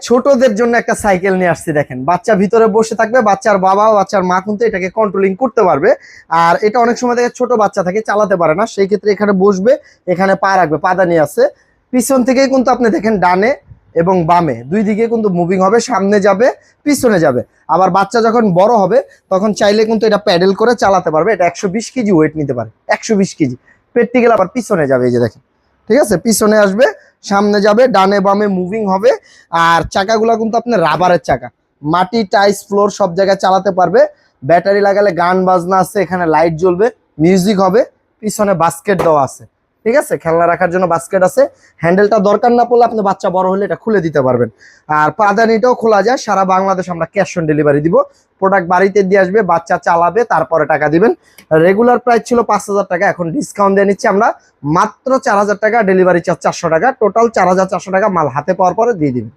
ছোটদের জন্য একটা সাইকেল নিয়ে আসছি। দেখেন বাচ্চা ভিতরে বসে থাকবে, বাচ্চার বাবা ও বাচ্চার মা কিন্তু এটাকে কন্ট্রোলিং করতে পারবে। আর এটা অনেক সময় দেখে ছোট বাচ্চা থাকে চালাতে পারে না, সেই ক্ষেত্রে এখানে বসবে, এখানে পা রাখবে, পাদানি আছে। পিছন থেকে কিন্তু আপনি দেখেন ডানে এবং বামে দুই দিকে কিন্তু মুভিং হবে, সামনে যাবে পিছনে যাবে। আবার বাচ্চা যখন বড় হবে তখন চাইলে কিন্তু এটা প্যাডেল করে চালাতে পারবে। এটা 120 কেজি ওয়েট নিতে পারে, 120 কেজি। প্র্যাকটিক্যাল আবার পিছনে যাবে, এই যে দেখেন, ঠিক আছে, পিছনে আসবে, সামনে যাবে, ডানে বামে মুভিং হবে। আর চাকাগুলো কিন্তু আপনার রাবারের চাকা, মাটি টাইস ফ্লোর সব জায়গায় চালাতে পারবে। ব্যাটারি লাগালে গান বাজনা আছে, এখানে লাইট জ্বলবে, মিউজিক হবে। পিছনে বাস্কেট দেওয়া আছে, ঠিক আছে, খেলনা রাখার জন্য বাস্কেট আছে। হ্যান্ডেলটা দরকার না পড়লে আপনি বাচ্চা বড় হলে এটা খুলে দিতে পারবেন। আর পাদানিটাও খোলা যায়। সারা বাংলাদেশ আমরা ক্যাশ অন ডেলিভারি দিব। প্রোডাক্ট বাড়িতে দিয়ে আসবে, বাচ্চা চালাবে, তারপরে টাকা দিবেন। রেগুলার প্রাইস ছিল 5,000 টাকা, এখন ডিসকাউন্ট দিয়ে নিচ্ছি আমরা মাত্র 4,000 টাকা, ডেলিভারি চার্জ 400 টাকা, টোটাল 4,400 টাকা মাল হাতে পাওয়ার পরে দিয়ে দিবেন।